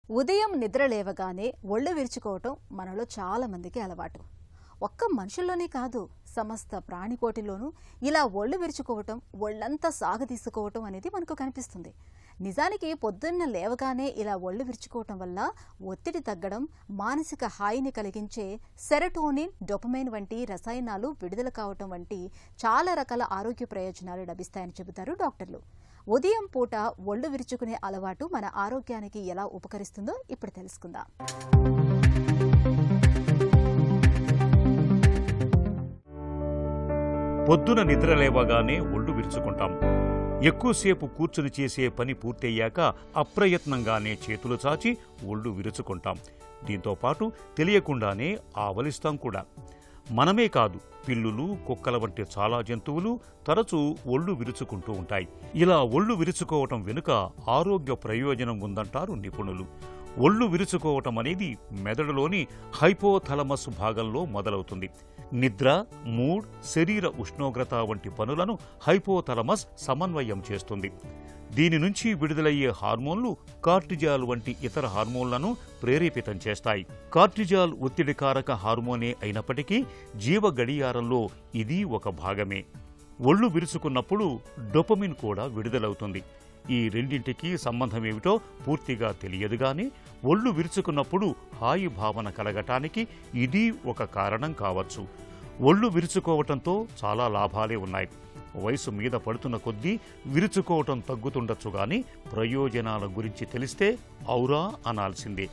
ఉదయం నిద్ర లేవగానే ఒళ్ళు విరుచుకోవటం మనలో చాలా మందికి అలవాటు. ఒక్క మనుషుల్లోనే కాదు, సమస్త ప్రాణికోటిలోనూ ఇలా ఒళ్ళు విరుచుకోవటం, ఒళ్ళంతా సాగదీసుకోవటం అనేది మనకు కనిపిస్తుంది. నిజానికి పొద్దున్న లేవగానే ఇలా ఒళ్ళు విరుచుకోవటం వల్ల ఒత్తిడి తగ్గడం, మానసిక హాయిని కలిగించే సెరటోనిన్, డోపమైన్ వంటి రసాయనాలు విడుదల కావటం వంటి చాలా రకాల ఆరోగ్య ప్రయోజనాలు లభిస్తాయని చెబుతారు డాక్టర్లు. ఉదయం పూట ఒళ్ళు విరుచుకునే అలవాటు మన ఆరోగ్యానికి ఎలా ఉపకరిస్తుందో ఇప్పుడు తెలుసుకుందాం. పొద్దున నిద్ర లేవగానే ఒళ్ళు విరుచుకుంటాం. ఎక్కువసేపు కూర్చుని చేసే పని పూర్తయ్యాక అప్రయత్నంగానే చేతులు చాచి ఒళ్ళు విరుచుకుంటాం. దీంతో పాటు తెలియకుండానే ఆవలిస్తాం కూడా. మనమే కాదు, పిల్లులు, కుక్కల వంటి చాలా జంతువులు తరచూ ఒళ్ళు విరుచుకుంటూ ఉంటాయి. ఇలా ఒళ్ళు విరుచుకోవటం వెనుక ఆరోగ్య ప్రయోజనం ఉందంటారు నిపుణులు. ఒళ్ళు విరుచుకోవటం అనేది మెదడులోని హైపోథలమస్ భాగంలో మొదలవుతుంది. నిద్ర, మూడ్, శరీర ఉష్ణోగ్రత వంటి పనులను హైపోథలమస్ సమన్వయం చేస్తుంది. దీని నుంచి విడుదలయ్యే హార్మోన్లు కార్టిజాల్ వంటి ఇతర హార్మోన్లను ప్రేరేపితం చేస్తాయి. కార్టిజాల్ ఒత్తిడికారక హార్మోనే అయినప్పటికీ జీవ గడియారంలో ఇది ఒక భాగమే. ఒళ్ళు విరుచుకున్నప్పుడు డోపమిన్ కూడా విడుదలవుతుంది. ఈ రెండింటికి సంబంధమేమిటో పూర్తిగా తెలియదుగాని ఒళ్ళు విరుచుకున్నప్పుడు హాయి భావన కలగటానికి ఇది ఒక కారణం కావచ్చు. ఒళ్ళు విరుచుకోవటంతో చాలా లాభాలే ఉన్నాయి. వయసు మీద పడుతున్న కొద్దీ విరుచుకోవటం తగ్గుతుండొచ్చు గాని ప్రయోజనాల గురించి తెలిస్తే ఔరా అనాల్సిందే.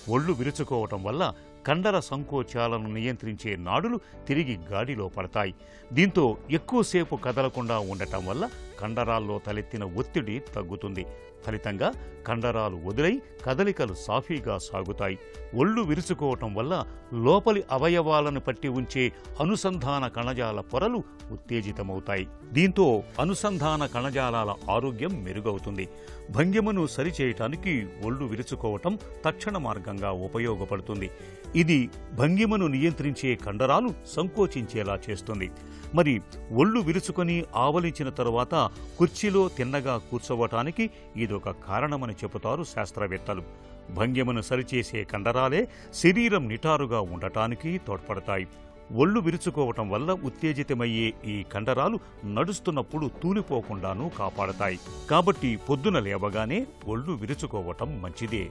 ఒళ్ళు విరుచుకోవటం వల్ల కండర సంకోచాలను నియంత్రించే నాడులు తిరిగి గాడిలో పడతాయి. దీంతో ఎక్కువసేపు కదలకుండా ఉండటం వల్ల కండరాల్లో తలెత్తిన ఒత్తిడి తగ్గుతుంది. ఫలితంగా కండరాలు వదిలై కదలికలు సాఫీగా సాగుతాయి. ఒళ్ళు విరుచుకోవటం వల్ల లోపలి అవయవాలను పట్టి ఉంచే అనుసంధాన కణజాల పొరలు ఉత్తేజితమవుతాయి. దీంతో అనుసంధాన కణజాలాల ఆరోగ్యం మెరుగవుతుంది. భంగిమను సరిచేయటానికి ఒళ్ళు విరుచుకోవటం తక్షణ మార్గంగా ఉపయోగపడుతుంది. ఇది భంగిమను నియంత్రించే కండరాలు సంకోచించేలా చేస్తుంది. మరి ఒళ్ళు విరుచుకొని ఆవలించిన తరువాత కుర్చీలో తిన్నగా కూర్చోవటానికి ఇదొక కారణమని చెబుతారు శాస్త్రవేత్తలు. భంగిమను సరిచేసే కండరాలే శరీరం నిటారుగా ఉండటానికి తోడ్పడతాయి. ఒళ్ళు విరుచుకోవటం వల్ల ఉత్తేజితమయ్యే ఈ కండరాలు నడుస్తున్నప్పుడు తూలిపోకుండానూ కాపాడతాయి. కాబట్టి పొద్దున లేవగానే ఒళ్ళు విరుచుకోవటం మంచిదే.